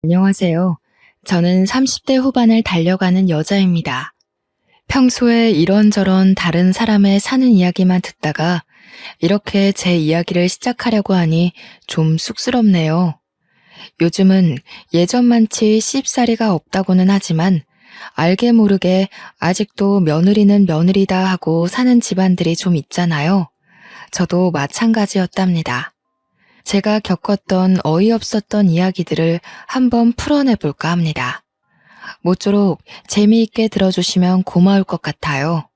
안녕하세요. 저는 30대 후반을 달려가는 여자입니다. 평소에 이런저런 다른 사람의 사는 이야기만 듣다가 이렇게 제 이야기를 시작하려고 하니 좀 쑥스럽네요. 요즘은 예전만치 씹사리가 없다고는 하지만 알게 모르게 아직도 며느리는 며느리다 하고 사는 집안들이 좀 있잖아요. 저도 마찬가지였답니다. 제가 겪었던 어이없었던 이야기들을 한번 풀어내볼까 합니다. 모쪼록 재미있게 들어주시면 고마울 것 같아요.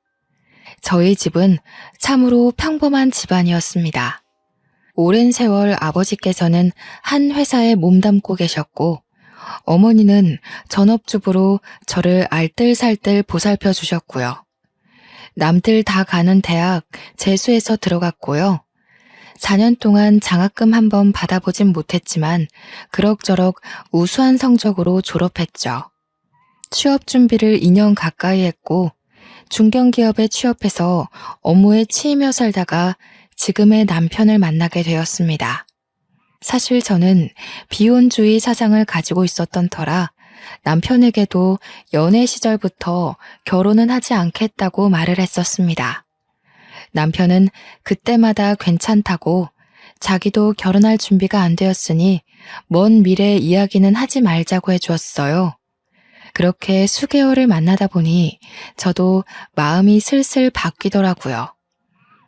저희 집은 참으로 평범한 집안이었습니다. 오랜 세월 아버지께서는 한 회사에 몸담고 계셨고, 어머니는 전업주부로 저를 알뜰살뜰 보살펴 주셨고요. 남들 다 가는 대학 재수해서 들어갔고요. 4년 동안 장학금 한번 받아보진 못했지만 그럭저럭 우수한 성적으로 졸업했죠. 취업 준비를 2년 가까이 했고 중견기업에 취업해서 업무에 치이며 살다가 지금의 남편을 만나게 되었습니다. 사실 저는 비혼주의 사상을 가지고 있었던 터라 남편에게도 연애 시절부터 결혼은 하지 않겠다고 말을 했었습니다. 남편은 그때마다 괜찮다고 자기도 결혼할 준비가 안 되었으니 먼 미래 이야기는 하지 말자고 해주었어요. 그렇게 수개월을 만나다 보니 저도 마음이 슬슬 바뀌더라고요.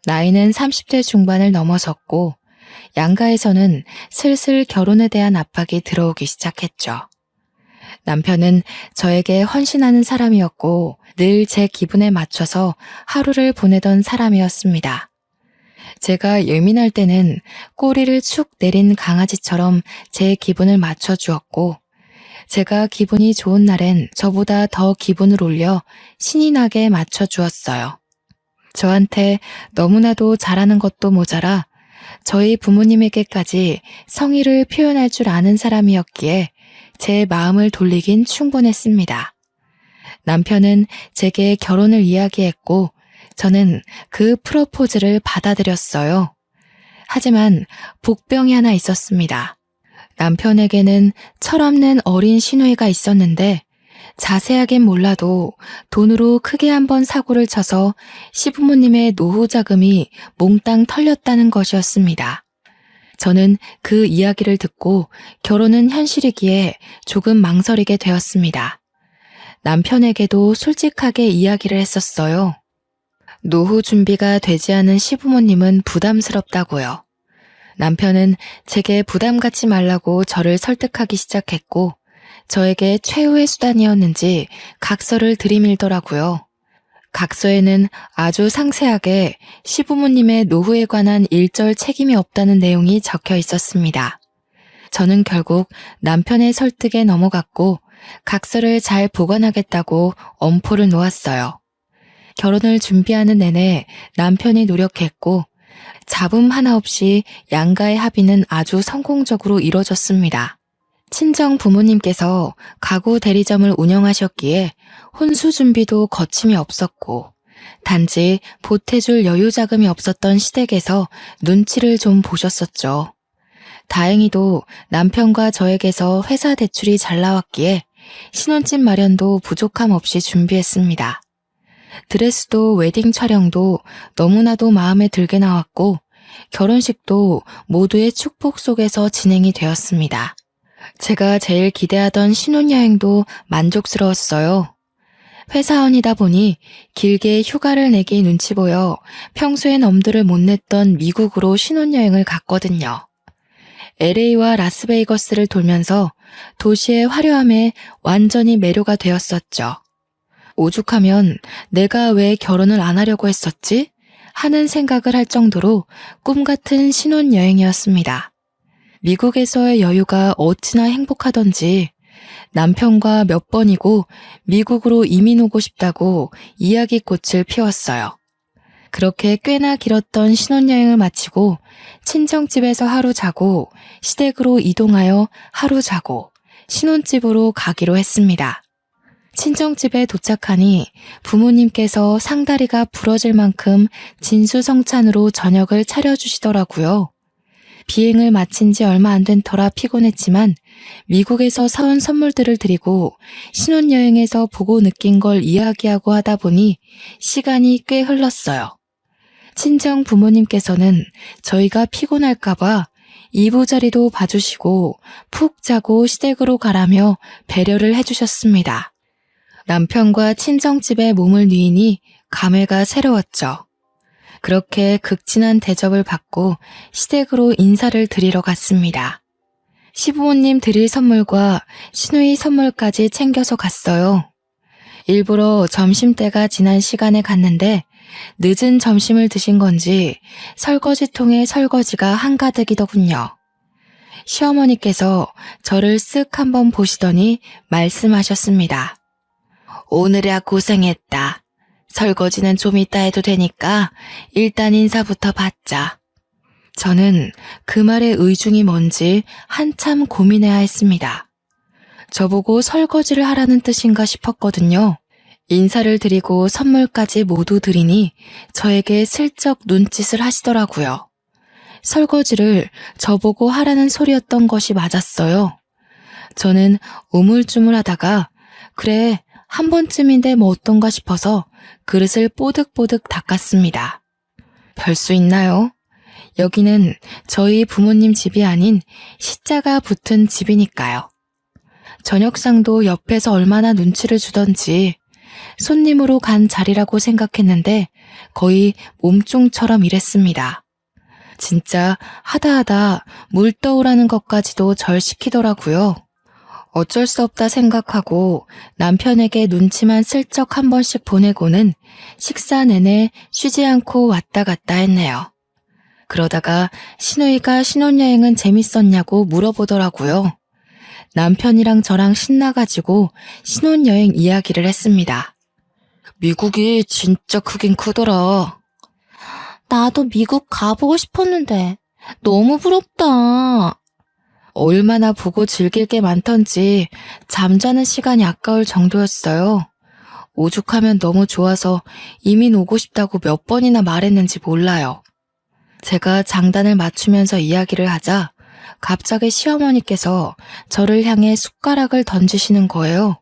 나이는 30대 중반을 넘어섰고 양가에서는 슬슬 결혼에 대한 압박이 들어오기 시작했죠. 남편은 저에게 헌신하는 사람이었고 늘 제 기분에 맞춰서 하루를 보내던 사람이었습니다. 제가 예민할 때는 꼬리를 축 내린 강아지처럼 제 기분을 맞춰주었고 제가 기분이 좋은 날엔 저보다 더 기분을 올려 신이 나게 맞춰주었어요. 저한테 너무나도 잘하는 것도 모자라 저희 부모님에게까지 성의를 표현할 줄 아는 사람이었기에 제 마음을 돌리긴 충분했습니다. 남편은 제게 결혼을 이야기했고 저는 그 프로포즈를 받아들였어요. 하지만 복병이 하나 있었습니다. 남편에게는 철없는 어린 시누이가 있었는데 자세하긴 몰라도 돈으로 크게 한번 사고를 쳐서 시부모님의 노후 자금이 몽땅 털렸다는 것이었습니다. 저는 그 이야기를 듣고 결혼은 현실이기에 조금 망설이게 되었습니다. 남편에게도 솔직하게 이야기를 했었어요. 노후 준비가 되지 않은 시부모님은 부담스럽다고요. 남편은 제게 부담 갖지 말라고 저를 설득하기 시작했고 저에게 최후의 수단이었는지 각서를 들이밀더라고요. 각서에는 아주 상세하게 시부모님의 노후에 관한 일절 책임이 없다는 내용이 적혀 있었습니다. 저는 결국 남편의 설득에 넘어갔고 각서를 잘 보관하겠다고 엄포를 놓았어요. 결혼을 준비하는 내내 남편이 노력했고 잡음 하나 없이 양가의 합의는 아주 성공적으로 이뤄졌습니다. 친정 부모님께서 가구 대리점을 운영하셨기에 혼수 준비도 거침이 없었고 단지 보태줄 여유 자금이 없었던 시댁에서 눈치를 좀 보셨었죠. 다행히도 남편과 저에게서 회사 대출이 잘 나왔기에 신혼집 마련도 부족함 없이 준비했습니다. 드레스도 웨딩 촬영도 너무나도 마음에 들게 나왔고 결혼식도 모두의 축복 속에서 진행이 되었습니다. 제가 제일 기대하던 신혼여행도 만족스러웠어요. 회사원이다 보니 길게 휴가를 내기 눈치 보여 평소엔 엄두를 못 냈던 미국으로 신혼여행을 갔거든요. LA와 라스베이거스를 돌면서 도시의 화려함에 완전히 매료가 되었었죠. 오죽하면 내가 왜 결혼을 안 하려고 했었지? 하는 생각을 할 정도로 꿈같은 신혼여행이었습니다. 미국에서의 여유가 어찌나 행복하던지 남편과 몇 번이고 미국으로 이민 오고 싶다고 이야기꽃을 피웠어요. 그렇게 꽤나 길었던 신혼여행을 마치고 친정집에서 하루 자고 시댁으로 이동하여 하루 자고 신혼집으로 가기로 했습니다. 친정집에 도착하니 부모님께서 상다리가 부러질 만큼 진수성찬으로 저녁을 차려주시더라고요. 비행을 마친 지 얼마 안 된 터라 피곤했지만 미국에서 사온 선물들을 드리고 신혼여행에서 보고 느낀 걸 이야기하고 하다 보니 시간이 꽤 흘렀어요. 친정 부모님께서는 저희가 피곤할까봐 이부자리도 봐주시고 푹 자고 시댁으로 가라며 배려를 해주셨습니다. 남편과 친정집에 몸을 뉘이니 감회가 새로웠죠. 그렇게 극진한 대접을 받고 시댁으로 인사를 드리러 갔습니다. 시부모님 드릴 선물과 시누이 선물까지 챙겨서 갔어요. 일부러 점심때가 지난 시간에 갔는데 늦은 점심을 드신 건지 설거지통에 설거지가 한가득이더군요. 시어머니께서 저를 쓱 한번 보시더니 말씀하셨습니다. 오늘이야 고생했다. 설거지는 좀 이따 해도 되니까 일단 인사부터 받자. 저는 그 말의 의중이 뭔지 한참 고민해야 했습니다. 저보고 설거지를 하라는 뜻인가 싶었거든요. 인사를 드리고 선물까지 모두 드리니 저에게 슬쩍 눈짓을 하시더라고요. 설거지를 저보고 하라는 소리였던 것이 맞았어요. 저는 우물쭈물하다가 그래 한 번쯤인데 뭐 어떤가 싶어서 그릇을 뽀득뽀득 닦았습니다. 별 수 있나요? 여기는 저희 부모님 집이 아닌 시자가 붙은 집이니까요. 저녁상도 옆에서 얼마나 눈치를 주던지 손님으로 간 자리라고 생각했는데 거의 몸종처럼 일했습니다. 진짜 하다하다 물 떠오라는 것까지도 절 시키더라고요. 어쩔 수 없다 생각하고 남편에게 눈치만 슬쩍 한 번씩 보내고는 식사 내내 쉬지 않고 왔다 갔다 했네요. 그러다가 시누이가 신혼여행은 재밌었냐고 물어보더라고요. 남편이랑 저랑 신나가지고 신혼여행 이야기를 했습니다. 미국이 진짜 크긴 크더라. 나도 미국 가보고 싶었는데 너무 부럽다. 얼마나 보고 즐길 게 많던지 잠자는 시간이 아까울 정도였어요. 오죽하면 너무 좋아서 이민 오고 싶다고 몇 번이나 말했는지 몰라요. 제가 장단을 맞추면서 이야기를 하자 갑자기 시어머니께서 저를 향해 숟가락을 던지시는 거예요.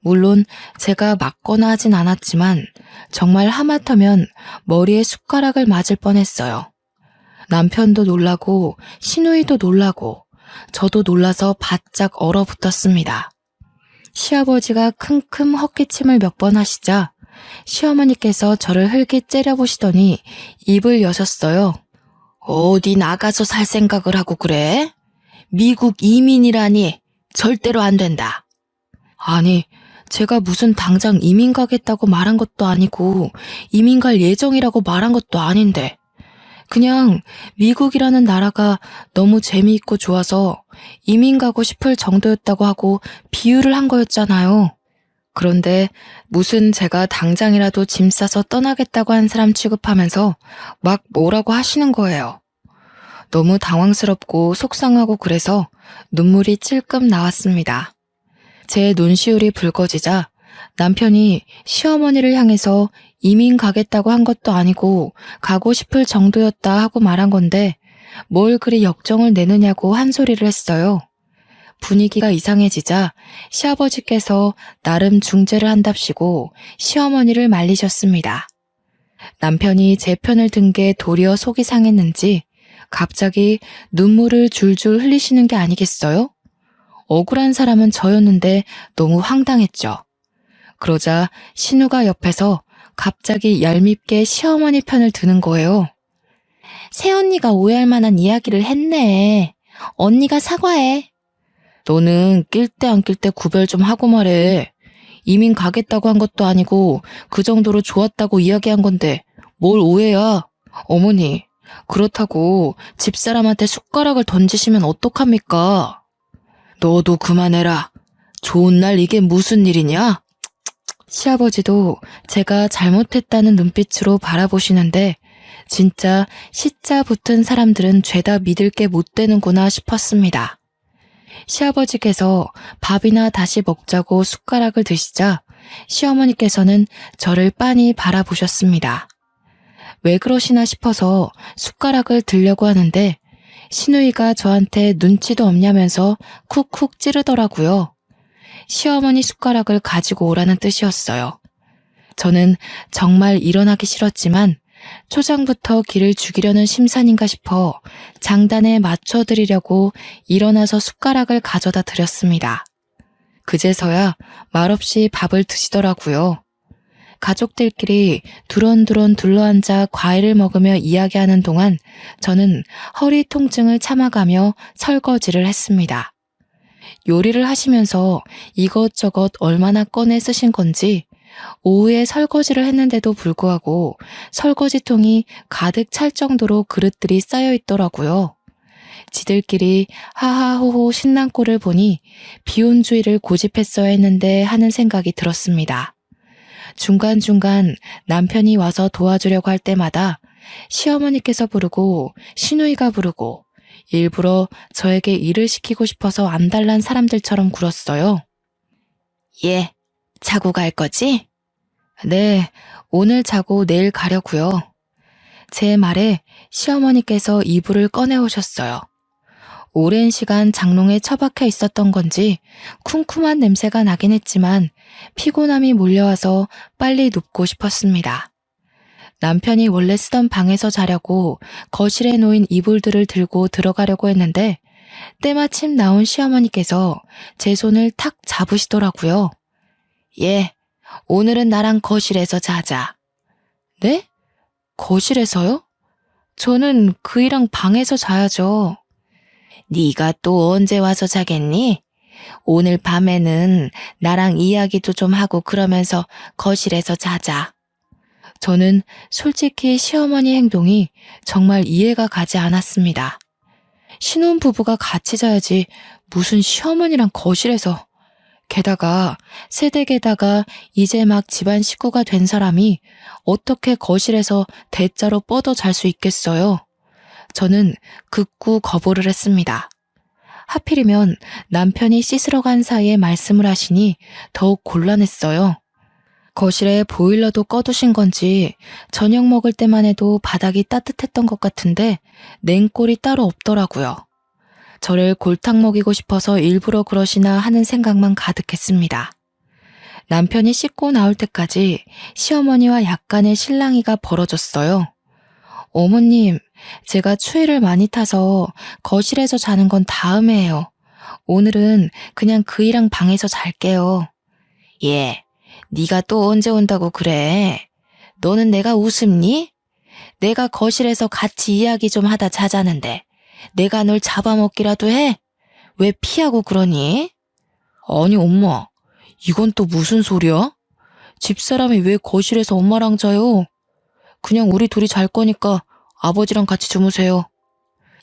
물론 제가 맞거나 하진 않았지만 정말 하마터면 머리에 숟가락을 맞을 뻔했어요. 남편도 놀라고 시누이도 놀라고 저도 놀라서 바짝 얼어붙었습니다. 시아버지가 킁킁 헛기침을 몇 번 하시자 시어머니께서 저를 흘깃 째려보시더니 입을 여셨어요. 어디 나가서 살 생각을 하고 그래? 미국 이민이라니 절대로 안 된다. 아니, 제가 무슨 당장 이민 가겠다고 말한 것도 아니고 이민 갈 예정이라고 말한 것도 아닌데 그냥 미국이라는 나라가 너무 재미있고 좋아서 이민 가고 싶을 정도였다고 하고 비유를 한 거였잖아요. 그런데 무슨 제가 당장이라도 짐 싸서 떠나겠다고 한 사람 취급하면서 막 뭐라고 하시는 거예요. 너무 당황스럽고 속상하고 그래서 눈물이 찔끔 나왔습니다. 제 눈시울이 붉어지자 남편이 시어머니를 향해서 이민 가겠다고 한 것도 아니고 가고 싶을 정도였다 하고 말한 건데 뭘 그리 역정을 내느냐고 한 소리를 했어요. 분위기가 이상해지자 시아버지께서 나름 중재를 한답시고 시어머니를 말리셨습니다. 남편이 제 편을 든 게 도리어 속이 상했는지 갑자기 눈물을 줄줄 흘리시는 게 아니겠어요? 억울한 사람은 저였는데 너무 황당했죠. 그러자 신우가 옆에서 갑자기 얄밉게 시어머니 편을 드는 거예요. 새언니가 오해할 만한 이야기를 했네. 언니가 사과해. 너는 낄 때 안 낄 때 구별 좀 하고 말해. 이민 가겠다고 한 것도 아니고 그 정도로 좋았다고 이야기한 건데 뭘 오해야. 어머니, 그렇다고 집사람한테 숟가락을 던지시면 어떡합니까? 너도 그만해라. 좋은 날 이게 무슨 일이냐? 시아버지도 제가 잘못했다는 눈빛으로 바라보시는데 진짜 시자 붙은 사람들은 죄다 믿을 게 못 되는구나 싶었습니다. 시아버지께서 밥이나 다시 먹자고 숟가락을 드시자 시어머니께서는 저를 빤히 바라보셨습니다. 왜 그러시나 싶어서 숟가락을 들려고 하는데 시누이가 저한테 눈치도 없냐면서 쿡쿡 찌르더라고요. 시어머니 숟가락을 가지고 오라는 뜻이었어요. 저는 정말 일어나기 싫었지만 초장부터 기를 죽이려는 심산인가 싶어 장단에 맞춰드리려고 일어나서 숟가락을 가져다 드렸습니다. 그제서야 말없이 밥을 드시더라고요. 가족들끼리 두런두런 둘러앉아 과일을 먹으며 이야기하는 동안 저는 허리 통증을 참아가며 설거지를 했습니다. 요리를 하시면서 이것저것 얼마나 꺼내 쓰신 건지 오후에 설거지를 했는데도 불구하고 설거지통이 가득 찰 정도로 그릇들이 쌓여 있더라고요. 지들끼리 하하호호 신난 꼴을 보니 비혼주의를 고집했어야 했는데 하는 생각이 들었습니다. 중간중간 남편이 와서 도와주려고 할 때마다 시어머니께서 부르고 시누이가 부르고 일부러 저에게 일을 시키고 싶어서 안달난 사람들처럼 굴었어요. 예, 자고 갈 거지? 네, 오늘 자고 내일 가려고요. 제 말에 시어머니께서 이불을 꺼내오셨어요. 오랜 시간 장롱에 처박혀 있었던 건지 쿰쿰한 냄새가 나긴 했지만 피곤함이 몰려와서 빨리 눕고 싶었습니다. 남편이 원래 쓰던 방에서 자려고 거실에 놓인 이불들을 들고 들어가려고 했는데 때마침 나온 시어머니께서 제 손을 탁 잡으시더라고요. 예, 오늘은 나랑 거실에서 자자. 네? 거실에서요? 저는 그이랑 방에서 자야죠. 네가 또 언제 와서 자겠니? 오늘 밤에는 나랑 이야기도 좀 하고 그러면서 거실에서 자자. 저는 솔직히 시어머니 행동이 정말 이해가 가지 않았습니다. 신혼부부가 같이 자야지 무슨 시어머니랑 거실에서. 게다가 새댁에다가 이제 막 집안 식구가 된 사람이 어떻게 거실에서 대자로 뻗어 잘 수 있겠어요? 저는 극구 거부를 했습니다. 하필이면 남편이 씻으러 간 사이에 말씀을 하시니 더욱 곤란했어요. 거실에 보일러도 꺼두신 건지 저녁 먹을 때만 해도 바닥이 따뜻했던 것 같은데 냉골이 따로 없더라고요. 저를 골탕 먹이고 싶어서 일부러 그러시나 하는 생각만 가득했습니다. 남편이 씻고 나올 때까지 시어머니와 약간의 실랑이가 벌어졌어요. 어머님, 제가 추위를 많이 타서 거실에서 자는 건 다음에 해요. 오늘은 그냥 그이랑 방에서 잘게요. 예, 네가 또 언제 온다고 그래? 너는 내가 우습니? 내가 거실에서 같이 이야기 좀 하다 자자는데 내가 널 잡아먹기라도 해? 왜 피하고 그러니? 아니 엄마, 이건 또 무슨 소리야? 집사람이 왜 거실에서 엄마랑 자요? 그냥 우리 둘이 잘 거니까 아버지랑 같이 주무세요.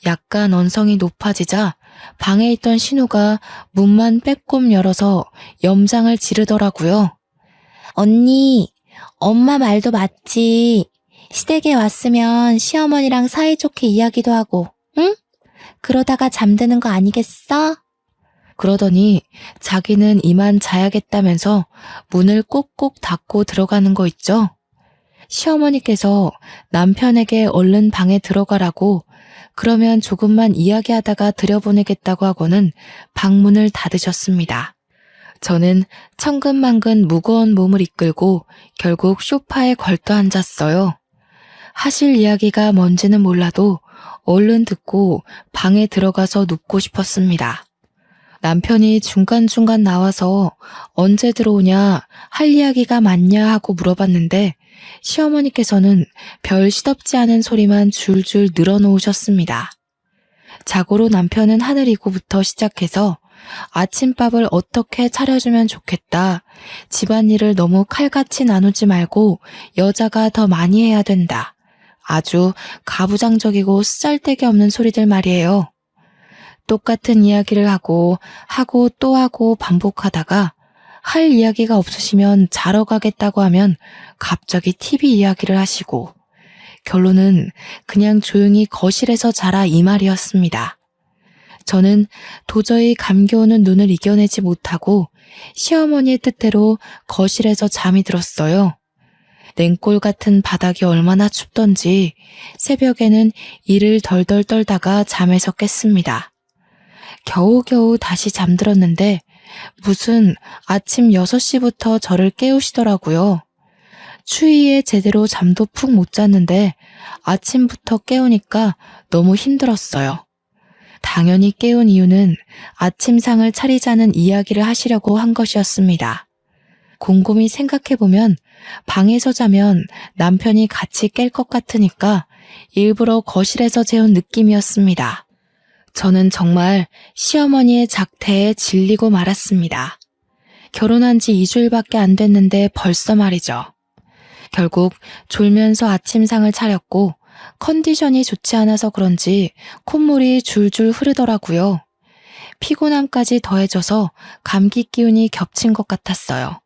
약간 언성이 높아지자 방에 있던 신우가 문만 빼꼼 열어서 염장을 지르더라고요. 언니, 엄마 말도 맞지. 시댁에 왔으면 시어머니랑 사이좋게 이야기도 하고, 응? 그러다가 잠드는 거 아니겠어? 그러더니 자기는 이만 자야겠다면서 문을 꼭꼭 닫고 들어가는 거 있죠? 시어머니께서 남편에게 얼른 방에 들어가라고 그러면 조금만 이야기하다가 들여보내겠다고 하고는 방문을 닫으셨습니다. 저는 천근만근 무거운 몸을 이끌고 결국 소파에 걸터 앉았어요. 하실 이야기가 뭔지는 몰라도 얼른 듣고 방에 들어가서 눕고 싶었습니다. 남편이 중간중간 나와서 언제 들어오냐, 할 이야기가 많냐 하고 물어봤는데 시어머니께서는 별 시덥지 않은 소리만 줄줄 늘어놓으셨습니다. 자고로 남편은 하늘이고부터 시작해서 아침밥을 어떻게 차려주면 좋겠다. 집안일을 너무 칼같이 나누지 말고 여자가 더 많이 해야 된다. 아주 가부장적이고 쓰잘데기 없는 소리들 말이에요. 똑같은 이야기를 하고 또 하고 반복하다가 할 이야기가 없으시면 자러 가겠다고 하면 갑자기 TV 이야기를 하시고 결론은 그냥 조용히 거실에서 자라 이 말이었습니다. 저는 도저히 감겨오는 눈을 이겨내지 못하고 시어머니의 뜻대로 거실에서 잠이 들었어요. 냉골 같은 바닥이 얼마나 춥던지 새벽에는 이를 덜덜 떨다가 잠에서 깼습니다. 겨우겨우 다시 잠들었는데 무슨 아침 6시부터 저를 깨우시더라고요. 추위에 제대로 잠도 푹 못 잤는데 아침부터 깨우니까 너무 힘들었어요. 당연히 깨운 이유는 아침상을 차리자는 이야기를 하시려고 한 것이었습니다. 곰곰이 생각해보면 방에서 자면 남편이 같이 깰 것 같으니까 일부러 거실에서 재운 느낌이었습니다. 저는 정말 시어머니의 작태에 질리고 말았습니다. 결혼한 지 2주일밖에 안 됐는데 벌써 말이죠. 결국 졸면서 아침상을 차렸고 컨디션이 좋지 않아서 그런지 콧물이 줄줄 흐르더라고요. 피곤함까지 더해져서 감기 기운이 겹친 것 같았어요.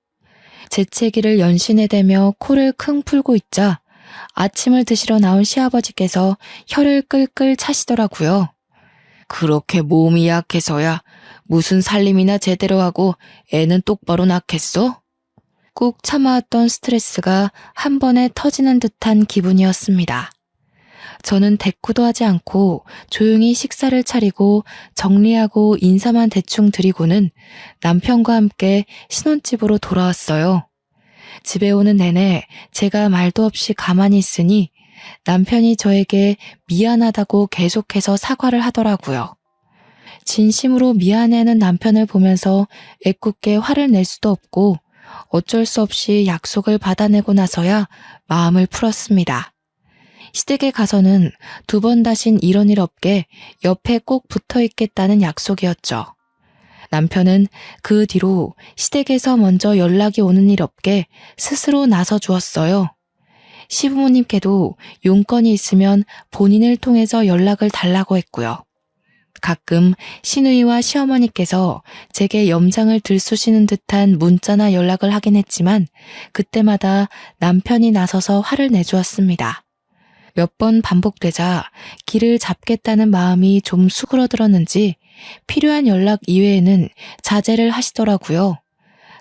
재채기를 연신해 대며 코를 킁 풀고 있자 아침을 드시러 나온 시아버지께서 혀를 끌끌 차시더라고요. 그렇게 몸이 약해서야 무슨 살림이나 제대로 하고 애는 똑바로 낳겠어? 꾹 참아왔던 스트레스가 한 번에 터지는 듯한 기분이었습니다. 저는 대꾸도 하지 않고 조용히 식사를 차리고 정리하고 인사만 대충 드리고는 남편과 함께 신혼집으로 돌아왔어요. 집에 오는 내내 제가 말도 없이 가만히 있으니 남편이 저에게 미안하다고 계속해서 사과를 하더라고요. 진심으로 미안해하는 남편을 보면서 애꿎게 화를 낼 수도 없고 어쩔 수 없이 약속을 받아내고 나서야 마음을 풀었습니다. 시댁에 가서는 2번 다신 이런 일 없게 옆에 꼭 붙어 있겠다는 약속이었죠. 남편은 그 뒤로 시댁에서 먼저 연락이 오는 일 없게 스스로 나서 주었어요. 시부모님께도 용건이 있으면 본인을 통해서 연락을 달라고 했고요. 가끔 시누이와 시어머니께서 제게 염장을 들쑤시는 듯한 문자나 연락을 하긴 했지만 그때마다 남편이 나서서 화를 내주었습니다. 몇 번 반복되자 길을 잡겠다는 마음이 좀 수그러들었는지 필요한 연락 이외에는 자제를 하시더라고요.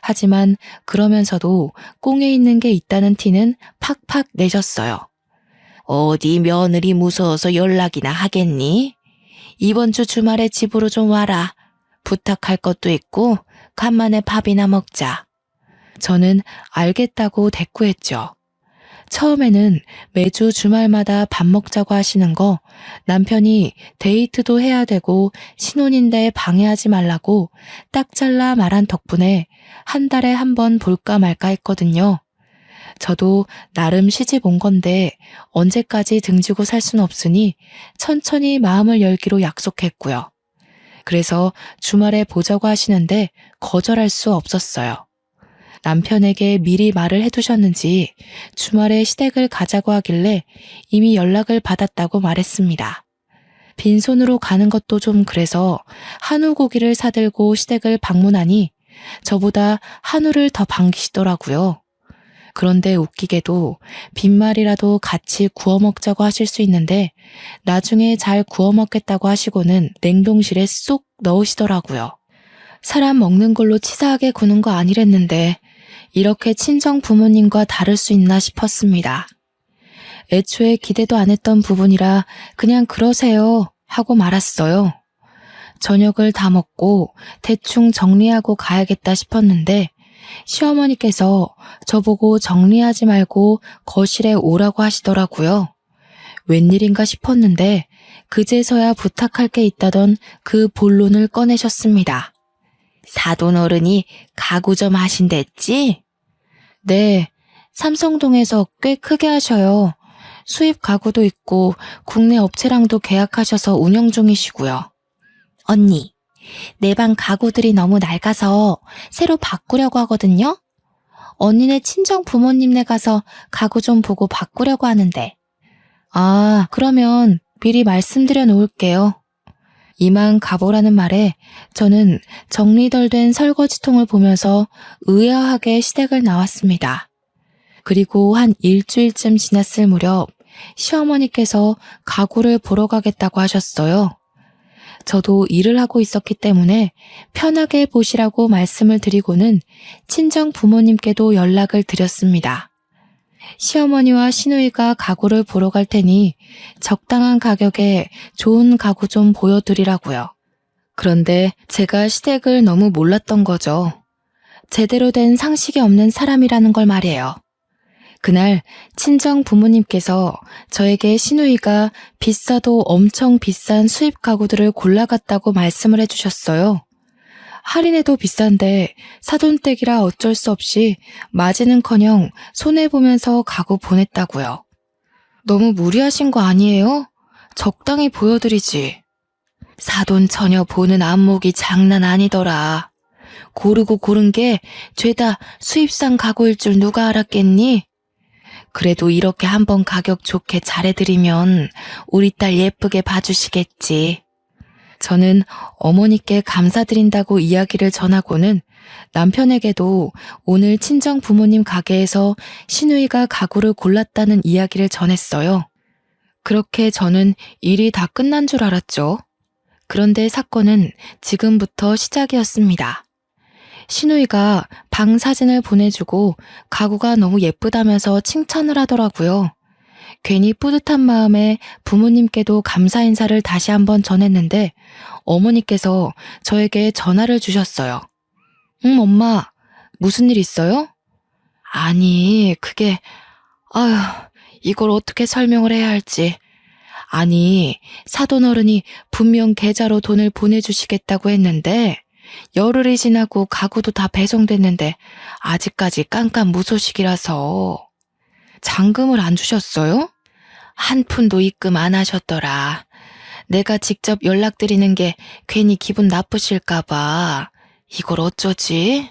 하지만 그러면서도 꽁에 있는 게 있다는 티는 팍팍 내셨어요. 어디 며느리 무서워서 연락이나 하겠니? 이번 주 주말에 집으로 좀 와라. 부탁할 것도 있고 간만에 밥이나 먹자. 저는 알겠다고 대꾸했죠. 처음에는 매주 주말마다 밥 먹자고 하시는 거 남편이 데이트도 해야 되고 신혼인데 방해하지 말라고 딱 잘라 말한 덕분에 한 달에 한 번 볼까 말까 했거든요. 저도 나름 시집 온 건데 언제까지 등지고 살 순 없으니 천천히 마음을 열기로 약속했고요. 그래서 주말에 보자고 하시는데 거절할 수 없었어요. 남편에게 미리 말을 해두셨는지 주말에 시댁을 가자고 하길래 이미 연락을 받았다고 말했습니다. 빈손으로 가는 것도 좀 그래서 한우 고기를 사들고 시댁을 방문하니 저보다 한우를 더 반기시더라고요. 그런데 웃기게도 빈말이라도 같이 구워 먹자고 하실 수 있는데 나중에 잘 구워 먹겠다고 하시고는 냉동실에 쏙 넣으시더라고요. 사람 먹는 걸로 치사하게 구는 거 아니랬는데 이렇게 친정 부모님과 다를 수 있나 싶었습니다. 애초에 기대도 안 했던 부분이라 그냥 그러세요 하고 말았어요. 저녁을 다 먹고 대충 정리하고 가야겠다 싶었는데 시어머니께서 저보고 정리하지 말고 거실에 오라고 하시더라고요. 웬일인가 싶었는데 그제서야 부탁할 게 있다던 그 본론을 꺼내셨습니다. 사돈 어른이 가구 좀 하신댔지? 네, 삼성동에서 꽤 크게 하셔요. 수입 가구도 있고 국내 업체랑도 계약하셔서 운영 중이시고요. 언니, 내 방 가구들이 너무 낡아서 새로 바꾸려고 하거든요? 언니네 친정 부모님네 가서 가구 좀 보고 바꾸려고 하는데. 아, 그러면 미리 말씀드려 놓을게요. 이만 가보라는 말에 저는 정리 덜 된 설거지통을 보면서 의아하게 시댁을 나왔습니다. 그리고 한 일주일쯤 지났을 무렵 시어머니께서 가구를 보러 가겠다고 하셨어요. 저도 일을 하고 있었기 때문에 편하게 보시라고 말씀을 드리고는 친정 부모님께도 연락을 드렸습니다. 시어머니와 시누이가 가구를 보러 갈 테니 적당한 가격에 좋은 가구 좀 보여드리라고요. 그런데 제가 시댁을 너무 몰랐던 거죠. 제대로 된 상식이 없는 사람이라는 걸 말이에요. 그날 친정 부모님께서 저에게 시누이가 비싸도 엄청 비싼 수입 가구들을 골라갔다고 말씀을 해주셨어요. 할인해도 비싼데 사돈댁이라 어쩔 수 없이 맞이는커녕 손해보면서 가구 보냈다고요. 너무 무리하신 거 아니에요? 적당히 보여드리지. 사돈 처녀 보는 안목이 장난 아니더라. 고르고 고른 게 죄다 수입산 가구일 줄 누가 알았겠니? 그래도 이렇게 한번 가격 좋게 잘해드리면 우리 딸 예쁘게 봐주시겠지. 저는 어머니께 감사드린다고 이야기를 전하고는 남편에게도 오늘 친정 부모님 가게에서 시누이가 가구를 골랐다는 이야기를 전했어요. 그렇게 저는 일이 다 끝난 줄 알았죠. 그런데 사건은 지금부터 시작이었습니다. 시누이가 방 사진을 보내주고 가구가 너무 예쁘다면서 칭찬을 하더라고요. 괜히 뿌듯한 마음에 부모님께도 감사 인사를 다시 한번 전했는데 어머니께서 저에게 전화를 주셨어요. 응, 엄마, 무슨 일 있어요? 아니, 그게, 아휴, 이걸 어떻게 설명을 해야 할지. 아니, 사돈어른이 분명 계좌로 돈을 보내주시겠다고 했는데 열흘이 지나고 가구도 다 배송됐는데 아직까지 깜깜무소식이라서. 잔금을 안 주셨어요? 한 푼도 입금 안 하셨더라. 내가 직접 연락드리는 게 괜히 기분 나쁘실까봐. 이걸 어쩌지?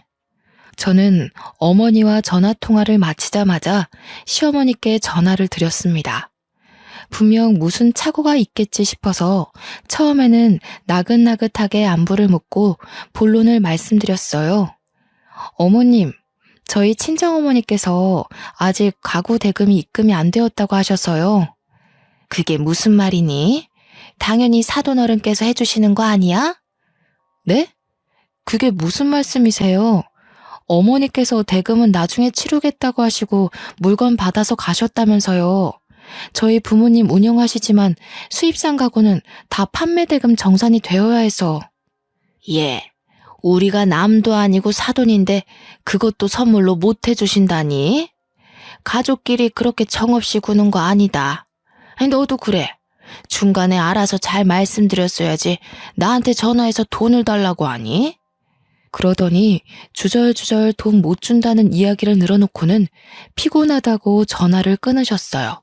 저는 어머니와 전화통화를 마치자마자 시어머니께 전화를 드렸습니다. 분명 무슨 착오가 있겠지 싶어서 처음에는 나긋나긋하게 안부를 묻고 본론을 말씀드렸어요. 어머님, 저희 친정어머니께서 아직 가구 대금이 입금이 안 되었다고 하셔서요. 그게 무슨 말이니? 당연히 사돈어른께서 해주시는 거 아니야? 네? 그게 무슨 말씀이세요? 어머니께서 대금은 나중에 치르겠다고 하시고 물건 받아서 가셨다면서요. 저희 부모님 운영하시지만 수입산 가구는 다 판매 대금 정산이 되어야 해서. 예, 우리가 남도 아니고 사돈인데 그것도 선물로 못 해주신다니? 가족끼리 그렇게 정없이 구는 거 아니다. 아니, 너도 그래. 중간에 알아서 잘 말씀드렸어야지 나한테 전화해서 돈을 달라고 하니? 그러더니 주절주절 돈 못 준다는 이야기를 늘어놓고는 피곤하다고 전화를 끊으셨어요.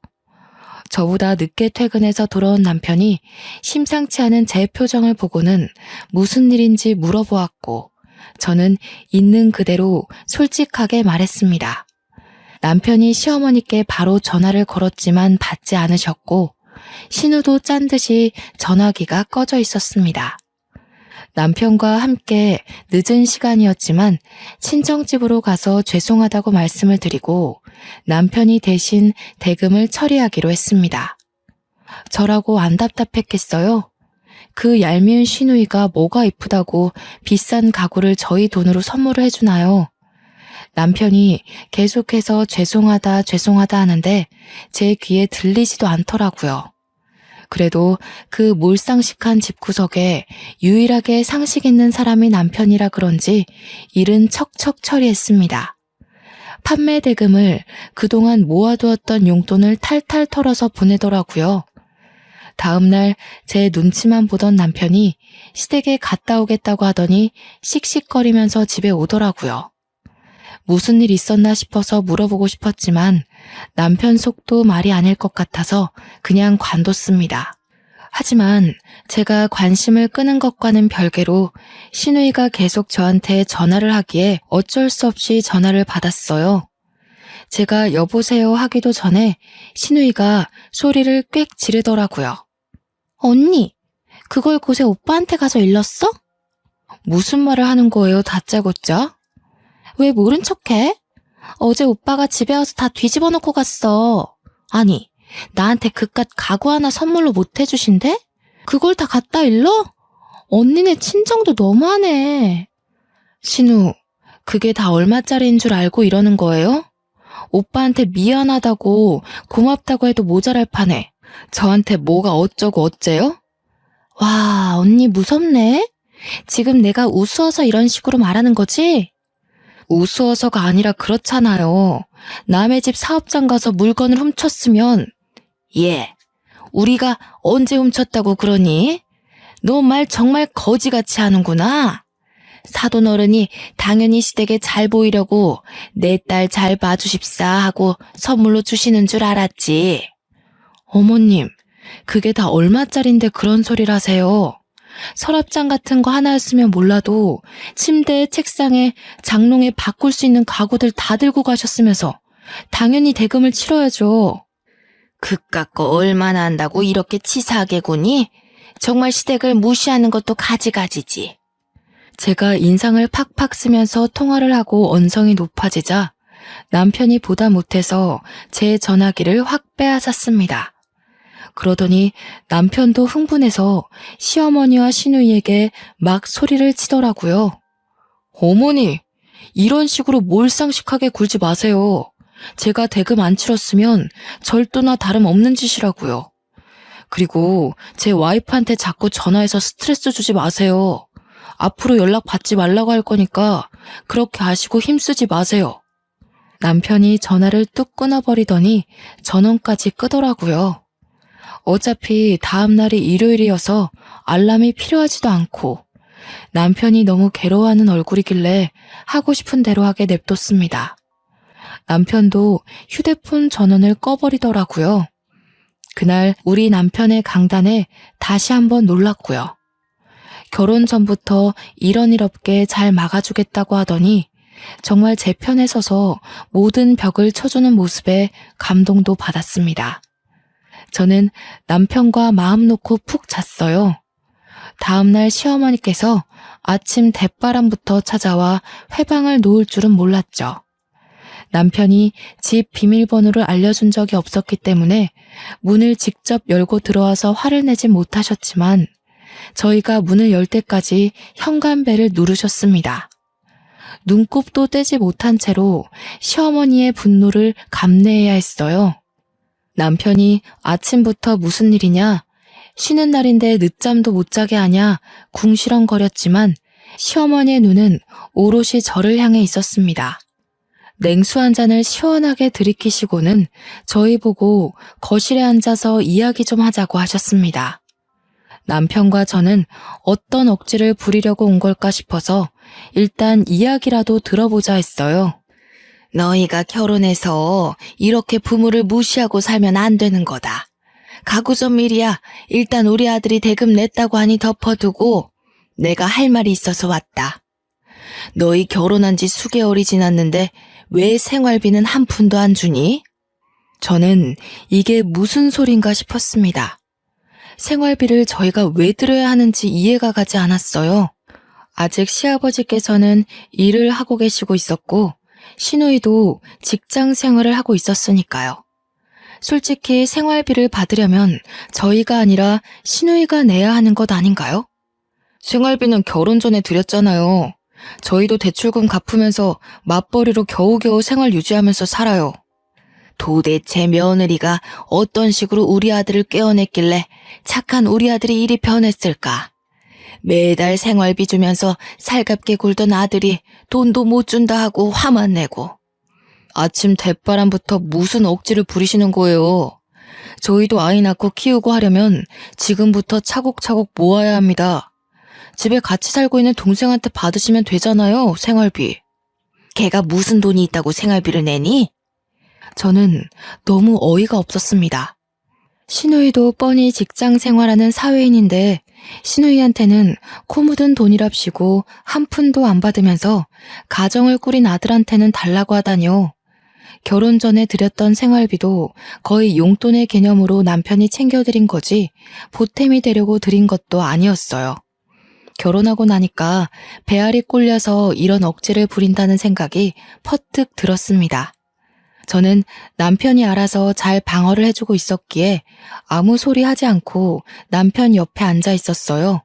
저보다 늦게 퇴근해서 돌아온 남편이 심상치 않은 제 표정을 보고는 무슨 일인지 물어보았고 저는 있는 그대로 솔직하게 말했습니다. 남편이 시어머니께 바로 전화를 걸었지만 받지 않으셨고 신우도 짠 듯이 전화기가 꺼져 있었습니다. 남편과 함께 늦은 시간이었지만 친정집으로 가서 죄송하다고 말씀을 드리고 남편이 대신 대금을 처리하기로 했습니다. 저라고 안 답답했겠어요? 그 얄미운 시누이가 뭐가 이쁘다고 비싼 가구를 저희 돈으로 선물을 해주나요? 남편이 계속해서 죄송하다 죄송하다 하는데 제 귀에 들리지도 않더라고요. 그래도 그 몰상식한 집구석에 유일하게 상식 있는 사람이 남편이라 그런지 일은 척척 처리했습니다. 판매 대금을 그동안 모아두었던 용돈을 탈탈 털어서 보내더라고요. 다음날 제 눈치만 보던 남편이 시댁에 갔다 오겠다고 하더니 씩씩거리면서 집에 오더라고요. 무슨 일 있었나 싶어서 물어보고 싶었지만 남편 속도 말이 아닐 것 같아서 그냥 관뒀습니다. 하지만 제가 관심을 끄는 것과는 별개로 시누이가 계속 저한테 전화를 하기에 어쩔 수 없이 전화를 받았어요. 제가 여보세요 하기도 전에 시누이가 소리를 꽥 지르더라고요. 언니, 그걸 곳에 오빠한테 가서 일렀어? 무슨 말을 하는 거예요, 다짜고짜? 왜 모른 척해? 어제 오빠가 집에 와서 다 뒤집어 놓고 갔어. 아니, 나한테 그깟 가구 하나 선물로 못 해주신대? 그걸 다 갖다 일러? 언니네 친정도 너무하네. 신우, 그게 다 얼마짜리인 줄 알고 이러는 거예요? 오빠한테 미안하다고 고맙다고 해도 모자랄 판에 저한테 뭐가 어쩌고 어째요? 와, 언니 무섭네? 지금 내가 우스워서 이런 식으로 말하는 거지? 우스워서가 아니라 그렇잖아요. 남의 집 사업장 가서 물건을 훔쳤으면 예, 우리가 언제 훔쳤다고 그러니? 너 말 정말 거지같이 하는구나. 사돈 어른이 당연히 시댁에 잘 보이려고 내 딸 잘 봐주십사 하고 선물로 주시는 줄 알았지. 어머님, 그게 다 얼마짜린데 그런 소리를 하세요. 서랍장 같은 거 하나였으면 몰라도 침대에 책상에 장롱에 바꿀 수 있는 가구들 다 들고 가셨으면서 당연히 대금을 치러야죠. 그깟 거 얼마나 한다고 이렇게 치사하게 구니? 정말 시댁을 무시하는 것도 가지가지지. 제가 인상을 팍팍 쓰면서 통화를 하고 언성이 높아지자 남편이 보다 못해서 제 전화기를 확 빼앗았습니다. 그러더니 남편도 흥분해서 시어머니와 시누이에게 막 소리를 치더라고요. 어머니, 이런 식으로 몰상식하게 굴지 마세요. 제가 대금 안 치렀으면 절도나 다름없는 짓이라고요. 그리고 제 와이프한테 자꾸 전화해서 스트레스 주지 마세요. 앞으로 연락 받지 말라고 할 거니까 그렇게 아시고 힘쓰지 마세요. 남편이 전화를 뚝 끊어버리더니 전원까지 끄더라고요. 어차피 다음 날이 일요일이어서 알람이 필요하지도 않고 남편이 너무 괴로워하는 얼굴이길래 하고 싶은 대로 하게 냅뒀습니다. 남편도 휴대폰 전원을 꺼버리더라고요. 그날 우리 남편의 강단에 다시 한번 놀랐고요. 결혼 전부터 이런 일 없게 잘 막아주겠다고 하더니 정말 제 편에 서서 모든 벽을 쳐주는 모습에 감동도 받았습니다. 저는 남편과 마음 놓고 푹 잤어요. 다음날 시어머니께서 아침 대바람부터 찾아와 회방을 놓을 줄은 몰랐죠. 남편이 집 비밀번호를 알려준 적이 없었기 때문에 문을 직접 열고 들어와서 화를 내지 못하셨지만 저희가 문을 열 때까지 현관벨을 누르셨습니다. 눈곱도 떼지 못한 채로 시어머니의 분노를 감내해야 했어요. 남편이 아침부터 무슨 일이냐, 쉬는 날인데 늦잠도 못 자게 하냐 궁시렁거렸지만 시어머니의 눈은 오롯이 저를 향해 있었습니다. 냉수 한 잔을 시원하게 들이키시고는 저희 보고 거실에 앉아서 이야기 좀 하자고 하셨습니다. 남편과 저는 어떤 억지를 부리려고 온 걸까 싶어서 일단 이야기라도 들어보자 했어요. 너희가 결혼해서 이렇게 부모를 무시하고 살면 안 되는 거다. 가구점 일이야. 일단 우리 아들이 대금 냈다고 하니 덮어두고 내가 할 말이 있어서 왔다. 너희 결혼한 지 수개월이 지났는데 왜 생활비는 한 푼도 안 주니? 저는 이게 무슨 소린가 싶었습니다. 생활비를 저희가 왜 들어야 하는지 이해가 가지 않았어요. 아직 시아버지께서는 일을 하고 계시고 있었고 시누이도 직장 생활을 하고 있었으니까요. 솔직히 생활비를 받으려면 저희가 아니라 시누이가 내야 하는 것 아닌가요? 생활비는 결혼 전에 드렸잖아요. 저희도 대출금 갚으면서 맞벌이로 겨우겨우 생활 유지하면서 살아요. 도대체 며느리가 어떤 식으로 우리 아들을 꿰어냈길래 착한 우리 아들이 이리 변했을까? 매달 생활비 주면서 살갑게 굴던 아들이 돈도 못 준다 하고 화만 내고. 아침 대바람부터 무슨 억지를 부리시는 거예요. 저희도 아이 낳고 키우고 하려면 지금부터 차곡차곡 모아야 합니다. 집에 같이 살고 있는 동생한테 받으시면 되잖아요, 생활비. 걔가 무슨 돈이 있다고 생활비를 내니? 저는 너무 어이가 없었습니다. 시누이도 뻔히 직장 생활하는 사회인인데 시누이한테는 코 묻은 돈이랍시고 한 푼도 안 받으면서 가정을 꾸린 아들한테는 달라고 하다니요. 결혼 전에 드렸던 생활비도 거의 용돈의 개념으로 남편이 챙겨드린 거지 보탬이 되려고 드린 것도 아니었어요. 결혼하고 나니까 배알이 꼴려서 이런 억지를 부린다는 생각이 퍼뜩 들었습니다. 저는 남편이 알아서 잘 방어를 해주고 있었기에 아무 소리 하지 않고 남편 옆에 앉아 있었어요.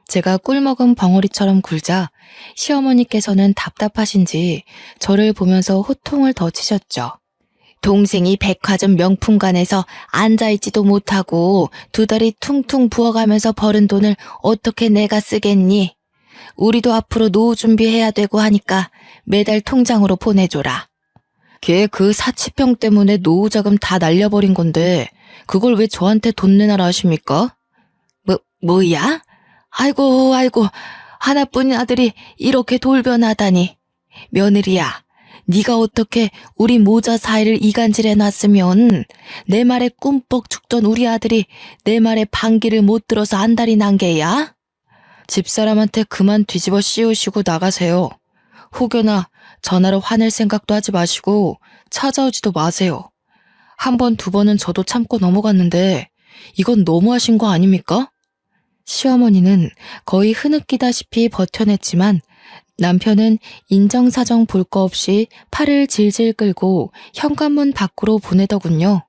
제가 꿀먹은 벙어리처럼 굴자 시어머니께서는 답답하신지 저를 보면서 호통을 더 치셨죠. 동생이 백화점 명품관에서 앉아있지도 못하고 두 다리 퉁퉁 부어가면서 벌은 돈을 어떻게 내가 쓰겠니? 우리도 앞으로 노후 준비해야 되고 하니까 매달 통장으로 보내줘라. 걔 그 사치병 때문에 노후 자금 다 날려버린 건데 그걸 왜 저한테 돈 내놔라 하십니까? 뭐야? 아이고 하나뿐인 아들이 이렇게 돌변하다니. 며느리야, 네가 어떻게 우리 모자 사이를 이간질해놨으면 내 말에 꿈뻑 죽던 우리 아들이 내 말에 반기를 못 들어서 안달이 난 게야? 집사람한테 그만 뒤집어 씌우시고 나가세요. 혹여나 전화로 화낼 생각도 하지 마시고 찾아오지도 마세요. 한 번, 두 번은 저도 참고 넘어갔는데 이건 너무하신 거 아닙니까? 시어머니는 거의 흐느끼다시피 버텨냈지만 남편은 인정사정 볼 거 없이 팔을 질질 끌고 현관문 밖으로 보내더군요.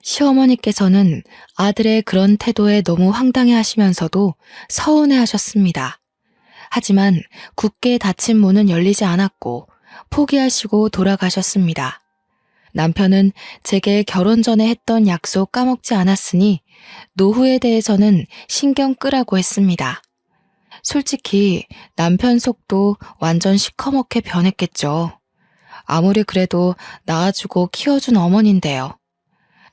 시어머니께서는 아들의 그런 태도에 너무 황당해하시면서도 서운해하셨습니다. 하지만 굳게 닫힌 문은 열리지 않았고 포기하시고 돌아가셨습니다. 남편은 제게 결혼 전에 했던 약속 까먹지 않았으니 노후에 대해서는 신경 끄라고 했습니다. 솔직히 남편 속도 완전 시커멓게 변했겠죠. 아무리 그래도 낳아주고 키워준 어머니인데요.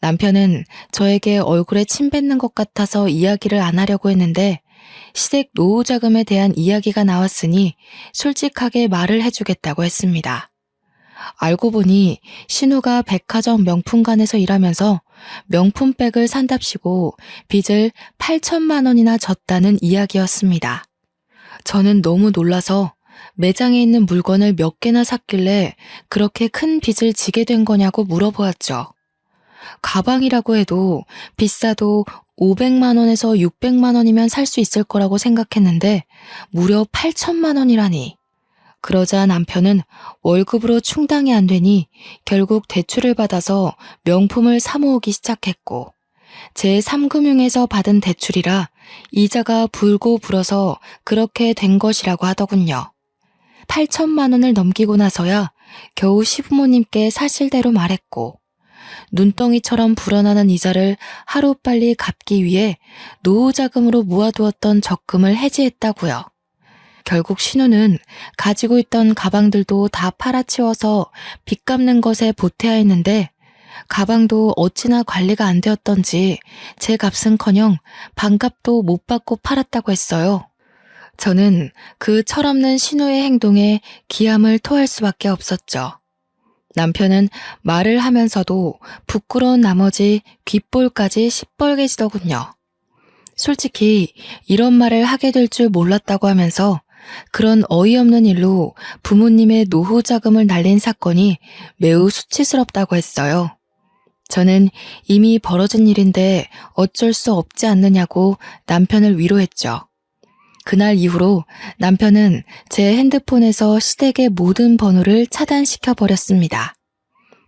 남편은 저에게 얼굴에 침 뱉는 것 같아서 이야기를 안 하려고 했는데 시댁 노후 자금에 대한 이야기가 나왔으니 솔직하게 말을 해주겠다고 했습니다. 알고 보니 신우가 백화점 명품관에서 일하면서 명품백을 산답시고 빚을 8천만 원이나 졌다는 이야기였습니다. 저는 너무 놀라서 매장에 있는 물건을 몇 개나 샀길래 그렇게 큰 빚을 지게 된 거냐고 물어보았죠. 가방이라고 해도 비싸도 500만 원에서 600만 원이면 살 수 있을 거라고 생각했는데 무려 8천만 원이라니. 그러자 남편은 월급으로 충당이 안 되니 결국 대출을 받아서 명품을 사 모으기 시작했고 제3금융에서 받은 대출이라 이자가 불고 불어서 그렇게 된 것이라고 하더군요. 8천만 원을 넘기고 나서야 겨우 시부모님께 사실대로 말했고 눈덩이처럼 불어나는 이자를 하루빨리 갚기 위해 노후자금으로 모아두었던 적금을 해지했다고요. 결국 신우는 가지고 있던 가방들도 다 팔아치워서 빚 갚는 것에 보태야 했는데 가방도 어찌나 관리가 안 되었던지 제 값은커녕 반값도 못 받고 팔았다고 했어요. 저는 그 철없는 신우의 행동에 기함을 토할 수밖에 없었죠. 남편은 말을 하면서도 부끄러운 나머지 귓볼까지 시뻘개지더군요. 솔직히 이런 말을 하게 될 줄 몰랐다고 하면서 그런 어이없는 일로 부모님의 노후 자금을 날린 사건이 매우 수치스럽다고 했어요. 저는 이미 벌어진 일인데 어쩔 수 없지 않느냐고 남편을 위로했죠. 그날 이후로 남편은 제 핸드폰에서 시댁의 모든 번호를 차단시켜 버렸습니다.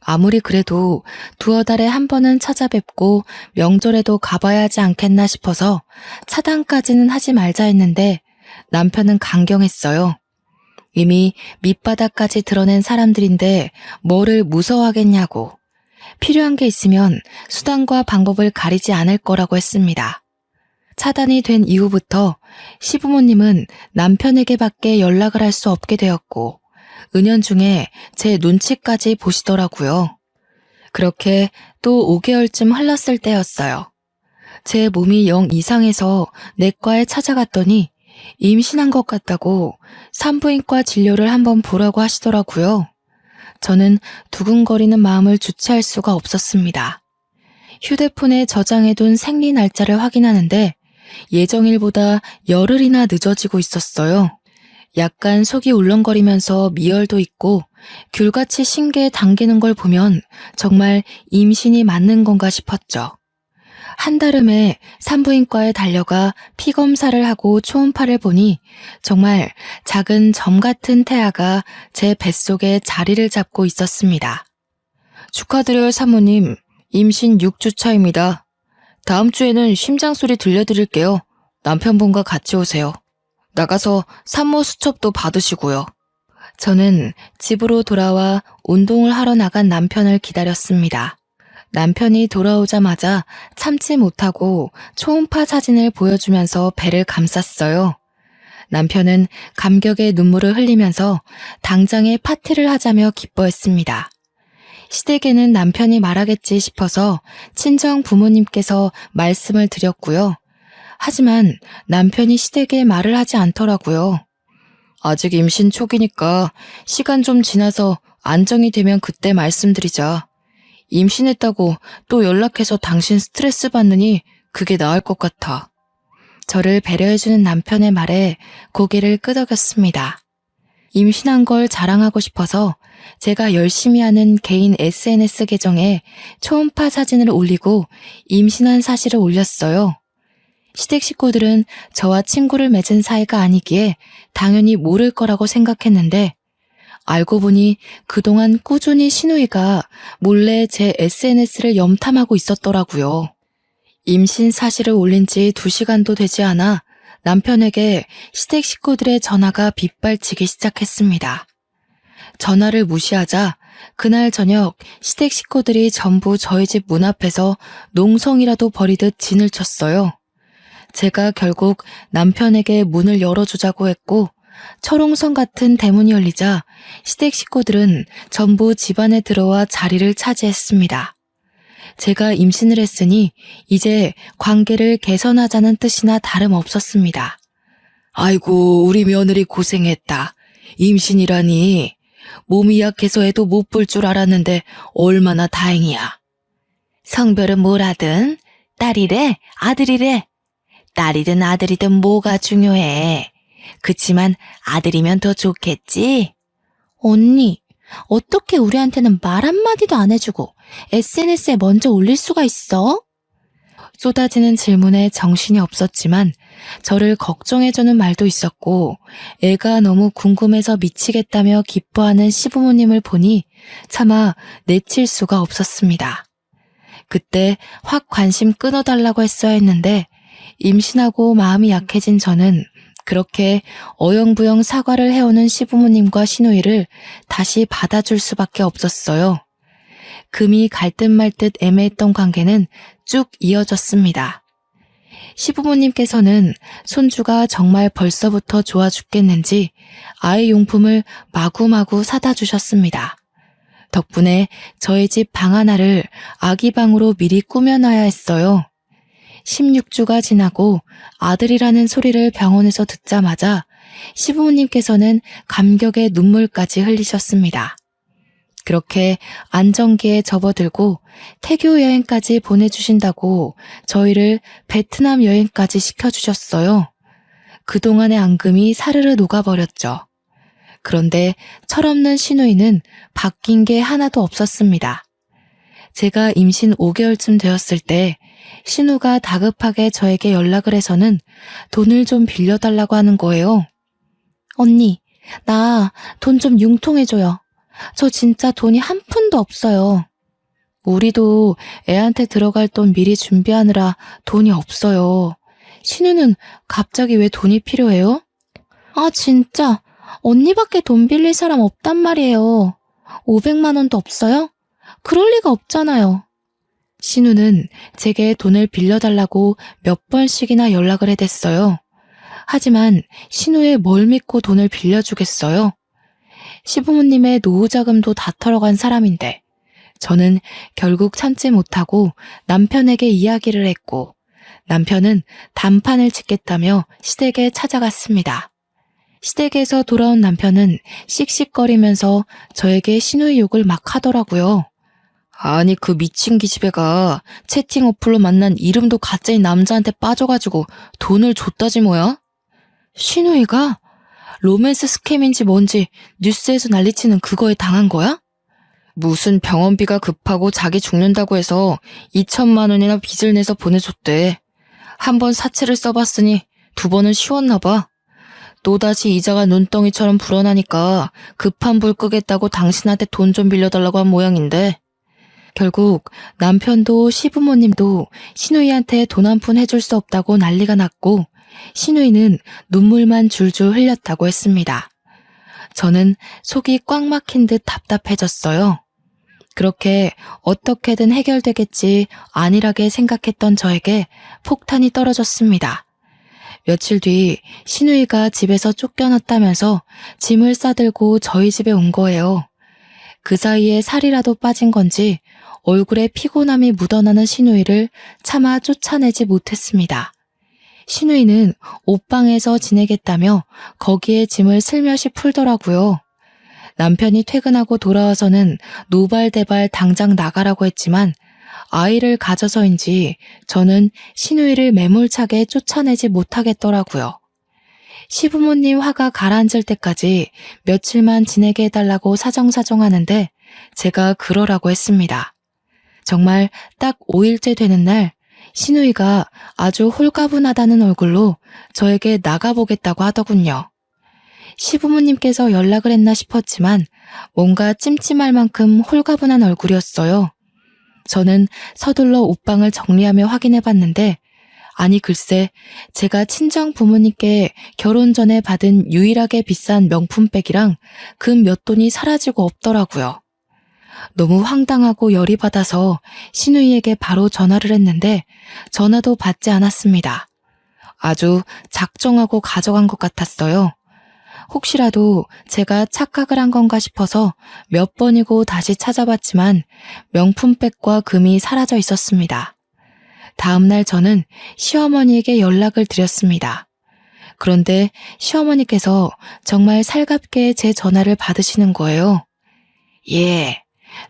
아무리 그래도 두어 달에 한 번은 찾아뵙고 명절에도 가봐야 하지 않겠나 싶어서 차단까지는 하지 말자 했는데 남편은 강경했어요. 이미 밑바닥까지 드러낸 사람들인데 뭐를 무서워하겠냐고. 필요한 게 있으면 수단과 방법을 가리지 않을 거라고 했습니다. 차단이 된 이후부터 시부모님은 남편에게밖에 연락을 할 수 없게 되었고 은연중에 제 눈치까지 보시더라고요. 그렇게 또 5개월쯤 흘렀을 때였어요. 제 몸이 영 이상해서 내과에 찾아갔더니 임신한 것 같다고 산부인과 진료를 한번 보라고 하시더라고요. 저는 두근거리는 마음을 주체할 수가 없었습니다. 휴대폰에 저장해둔 생리 날짜를 확인하는데 예정일보다 열흘이나 늦어지고 있었어요. 약간 속이 울렁거리면서 미열도 있고 귤같이 신기에 당기는 걸 보면 정말 임신이 맞는 건가 싶었죠. 한달음에 산부인과에 달려가 피검사를 하고 초음파를 보니 정말 작은 점 같은 태아가 제 뱃속에 자리를 잡고 있었습니다. 축하드려요, 사모님. 임신 6주 차입니다. 다음 주에는 심장 소리 들려드릴게요. 남편분과 같이 오세요. 나가서 산모 수첩도 받으시고요. 저는 집으로 돌아와 운동을 하러 나간 남편을 기다렸습니다. 남편이 돌아오자마자 참지 못하고 초음파 사진을 보여주면서 배를 감쌌어요. 남편은 감격의 눈물을 흘리면서 당장에 파티를 하자며 기뻐했습니다. 시댁에는 남편이 말하겠지 싶어서 친정 부모님께서 말씀을 드렸고요. 하지만 남편이 시댁에 말을 하지 않더라고요. 아직 임신 초기니까 시간 좀 지나서 안정이 되면 그때 말씀드리자. 임신했다고 또 연락해서 당신 스트레스 받느니 그게 나을 것 같아. 저를 배려해주는 남편의 말에 고개를 끄덕였습니다. 임신한 걸 자랑하고 싶어서 제가 열심히 하는 개인 SNS 계정에 초음파 사진을 올리고 임신한 사실을 올렸어요. 시댁 식구들은 저와 친구를 맺은 사이가 아니기에 당연히 모를 거라고 생각했는데 알고 보니 그동안 꾸준히 시누이가 몰래 제 SNS를 염탐하고 있었더라고요. 임신 사실을 올린 지 2시간도 되지 않아 남편에게 시댁 식구들의 전화가 빗발치기 시작했습니다. 전화를 무시하자 그날 저녁 시댁 식구들이 전부 저희 집 문 앞에서 농성이라도 벌이듯 진을 쳤어요. 제가 결국 남편에게 문을 열어주자고 했고 철옹성 같은 대문이 열리자 시댁 식구들은 전부 집안에 들어와 자리를 차지했습니다. 제가 임신을 했으니 이제 관계를 개선하자는 뜻이나 다름없었습니다. 아이고, 우리 며느리 고생했다. 임신이라니. 몸이 약해서 애도 못 볼 줄 알았는데 얼마나 다행이야. 성별은 뭐라든 딸이래, 아들이래. 딸이든 아들이든 뭐가 중요해. 그치만 아들이면 더 좋겠지? 언니, 어떻게 우리한테는 말 한마디도 안 해주고 SNS에 먼저 올릴 수가 있어? 쏟아지는 질문에 정신이 없었지만 저를 걱정해주는 말도 있었고 애가 너무 궁금해서 미치겠다며 기뻐하는 시부모님을 보니 차마 내칠 수가 없었습니다. 그때 확 관심 끊어달라고 했어야 했는데 임신하고 마음이 약해진 저는 그렇게 어영부영 사과를 해오는 시부모님과 시누이를 다시 받아줄 수밖에 없었어요. 금이 갈 듯 말 듯 애매했던 관계는 쭉 이어졌습니다. 시부모님께서는 손주가 정말 벌써부터 좋아 죽겠는지 아이 용품을 마구마구 사다 주셨습니다. 덕분에 저희 집 방 하나를 아기 방으로 미리 꾸며놔야 했어요. 16주가 지나고 아들이라는 소리를 병원에서 듣자마자 시부모님께서는 감격의 눈물까지 흘리셨습니다. 그렇게 안정기에 접어들고 태교 여행까지 보내주신다고 저희를 베트남 여행까지 시켜주셨어요. 그동안의 앙금이 사르르 녹아버렸죠. 그런데 철없는 시누이는 바뀐 게 하나도 없었습니다. 제가 임신 5개월쯤 되었을 때 신우가 다급하게 저에게 연락을 해서는 돈을 좀 빌려달라고 하는 거예요. 언니, 나 돈 좀 융통해줘요. 저 진짜 돈이 한 푼도 없어요. 우리도 애한테 들어갈 돈 미리 준비하느라 돈이 없어요. 신우는 갑자기 왜 돈이 필요해요? 아, 진짜 언니밖에 돈 빌릴 사람 없단 말이에요. 500만 원도 없어요? 그럴 리가 없잖아요. 신우는 제게 돈을 빌려달라고 몇 번씩이나 연락을 해댔어요. 하지만 신우의 뭘 믿고 돈을 빌려주겠어요? 시부모님의 노후 자금도 다 털어간 사람인데 저는 결국 참지 못하고 남편에게 이야기를 했고 남편은 단판을 짓겠다며 시댁에 찾아갔습니다. 시댁에서 돌아온 남편은 씩씩거리면서 저에게 시누이 욕을 막 하더라고요. 아니 그 미친 기집애가 채팅 어플로 만난 이름도 가짜인 남자한테 빠져가지고 돈을 줬다지 뭐야? 시누이가? 로맨스 스캠인지 뭔지 뉴스에서 난리치는 그거에 당한 거야? 무슨 병원비가 급하고 자기 죽는다고 해서 2천만 원이나 빚을 내서 보내줬대. 한 번 사채를 써봤으니 2번은 쉬웠나 봐. 또다시 이자가 눈덩이처럼 불어나니까 급한 불 끄겠다고 당신한테 돈 좀 빌려달라고 한 모양인데 결국 남편도 시부모님도 시누이한테 돈 한 푼 해줄 수 없다고 난리가 났고 시누이는 눈물만 줄줄 흘렸다고 했습니다. 저는 속이 꽉 막힌 듯 답답해졌어요. 그렇게 어떻게든 해결되겠지 안일하게 생각했던 저에게 폭탄이 떨어졌습니다. 며칠 뒤 신우이가 집에서 쫓겨났다면서 짐을 싸들고 저희 집에 온 거예요. 그 사이에 살이라도 빠진 건지 얼굴에 피곤함이 묻어나는 신우이를 차마 쫓아내지 못했습니다. 신우이는 옷방에서 지내겠다며 거기에 짐을 슬며시 풀더라고요. 남편이 퇴근하고 돌아와서는 노발대발 당장 나가라고 했지만 아이를 가져서인지 저는 신우이를 매몰차게 쫓아내지 못하겠더라고요. 시부모님 화가 가라앉을 때까지 며칠만 지내게 해달라고 사정사정하는데 제가 그러라고 했습니다. 정말 딱 5일째 되는 날 신우이가 아주 홀가분하다는 얼굴로 저에게 나가보겠다고 하더군요. 시부모님께서 연락을 했나 싶었지만 뭔가 찜찜할 만큼 홀가분한 얼굴이었어요. 저는 서둘러 옷방을 정리하며 확인해봤는데 아니 글쎄 제가 친정 부모님께 결혼 전에 받은 유일하게 비싼 명품백이랑 금 몇 돈이 사라지고 없더라고요. 너무 황당하고 열이 받아서 신우이에게 바로 전화를 했는데 전화도 받지 않았습니다. 아주 작정하고 가져간 것 같았어요. 혹시라도 제가 착각을 한 건가 싶어서 몇 번이고 다시 찾아봤지만 명품백과 금이 사라져 있었습니다. 다음날 저는 시어머니에게 연락을 드렸습니다. 그런데 시어머니께서 정말 살갑게 제 전화를 받으시는 거예요. 예,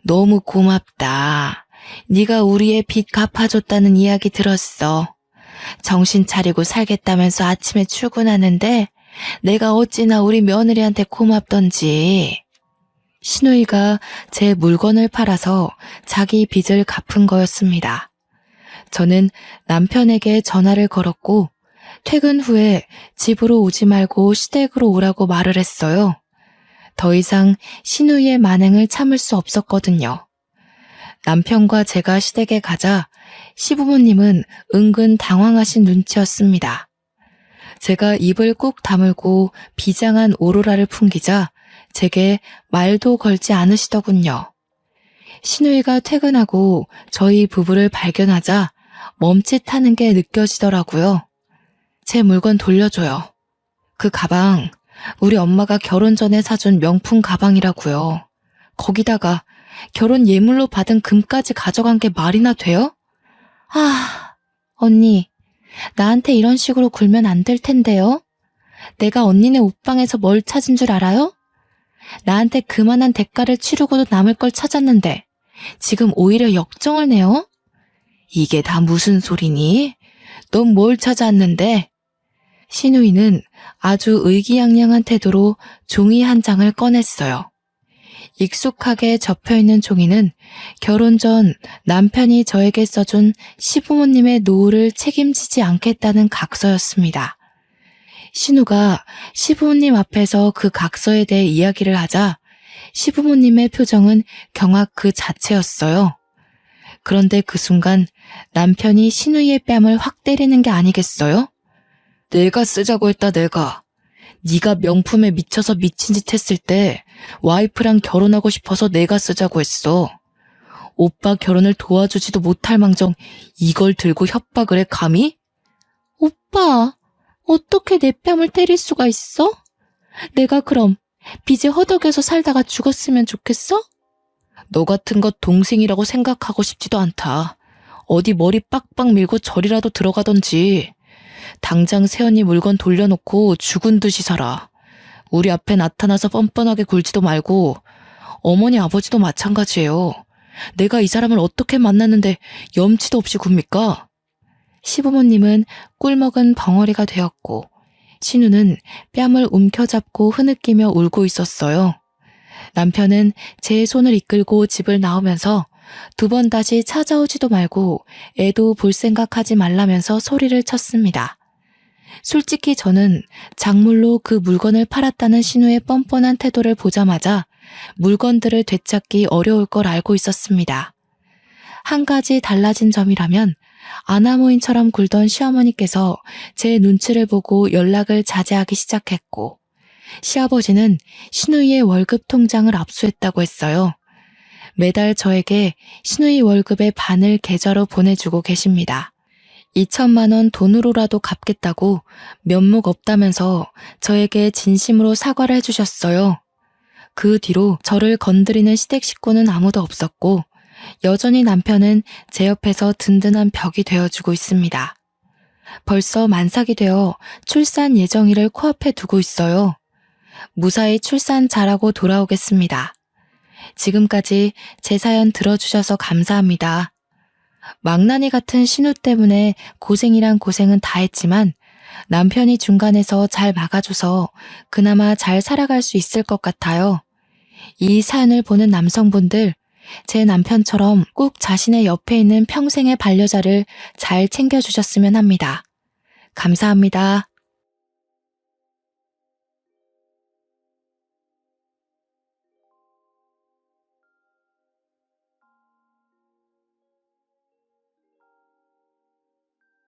너무 고맙다. 네가 우리의 빚 갚아줬다는 이야기 들었어. 정신 차리고 살겠다면서 아침에 출근하는데 내가 어찌나 우리 며느리한테 고맙던지. 신우이가 제 물건을 팔아서 자기 빚을 갚은 거였습니다. 저는 남편에게 전화를 걸었고 퇴근 후에 집으로 오지 말고 시댁으로 오라고 말을 했어요. 더 이상 신우이의 만행을 참을 수 없었거든요. 남편과 제가 시댁에 가자 시부모님은 은근 당황하신 눈치였습니다. 제가 입을 꾹 다물고 비장한 오로라를 풍기자 제게 말도 걸지 않으시더군요. 신우이가 퇴근하고 저희 부부를 발견하자 멈칫하는 게 느껴지더라고요. 제 물건 돌려줘요. 그 가방 우리 엄마가 결혼 전에 사준 명품 가방이라고요. 거기다가 결혼 예물로 받은 금까지 가져간 게 말이나 돼요? 아, 언니, 나한테 이런 식으로 굴면 안 될 텐데요. 내가 언니네 옷방에서 뭘 찾은 줄 알아요? 나한테 그만한 대가를 치르고도 남을 걸 찾았는데 지금 오히려 역정을 내요? 이게 다 무슨 소리니? 넌 뭘 찾았는데? 신우이는 아주 의기양양한 태도로 종이 한 장을 꺼냈어요. 익숙하게 접혀있는 종이는 결혼 전 남편이 저에게 써준 시부모님의 노후를 책임지지 않겠다는 각서였습니다. 신우가 시부모님 앞에서 그 각서에 대해 이야기를 하자 시부모님의 표정은 경악 그 자체였어요. 그런데 그 순간 남편이 신우이의 뺨을 확 때리는 게 아니겠어요? 내가 쓰자고 했다 내가. 네가 명품에 미쳐서 미친 짓 했을 때 와이프랑 결혼하고 싶어서 내가 쓰자고 했어. 오빠 결혼을 도와주지도 못할 망정 이걸 들고 협박을 해 감히? 오빠, 어떻게 내 뺨을 때릴 수가 있어? 내가 그럼 빚에 허덕여서 살다가 죽었으면 좋겠어? 너 같은 것 동생이라고 생각하고 싶지도 않다. 어디 머리 빡빡 밀고 절이라도 들어가던지. 당장 새언니 물건 돌려놓고 죽은 듯이 살아. 우리 앞에 나타나서 뻔뻔하게 굴지도 말고 어머니 아버지도 마찬가지예요. 내가 이 사람을 어떻게 만났는데 염치도 없이 굽니까? 시부모님은 꿀먹은 벙어리가 되었고 신우는 뺨을 움켜잡고 흐느끼며 울고 있었어요. 남편은 제 손을 이끌고 집을 나오면서 두 번 다시 찾아오지도 말고 애도 볼 생각하지 말라면서 소리를 쳤습니다. 솔직히 저는 작물로 그 물건을 팔았다는 신우의 뻔뻔한 태도를 보자마자 물건들을 되찾기 어려울 걸 알고 있었습니다. 한 가지 달라진 점이라면 아나무인처럼 굴던 시어머니께서 제 눈치를 보고 연락을 자제하기 시작했고 시아버지는 신우이의 월급 통장을 압수했다고 했어요. 매달 저에게 신우이 월급의 반을 계좌로 보내주고 계십니다. 2천만 원 돈으로라도 갚겠다고 면목 없다면서 저에게 진심으로 사과를 해주셨어요. 그 뒤로 저를 건드리는 시댁 식구는 아무도 없었고 여전히 남편은 제 옆에서 든든한 벽이 되어주고 있습니다. 벌써 만삭이 되어 출산 예정일을 코앞에 두고 있어요. 무사히 출산 잘하고 돌아오겠습니다. 지금까지 제 사연 들어주셔서 감사합니다. 망나니 같은 신우 때문에 고생이란 고생은 다 했지만 남편이 중간에서 잘 막아줘서 그나마 잘 살아갈 수 있을 것 같아요. 이 사연을 보는 남성분들, 제 남편처럼 꼭 자신의 옆에 있는 평생의 반려자를 잘 챙겨주셨으면 합니다. 감사합니다.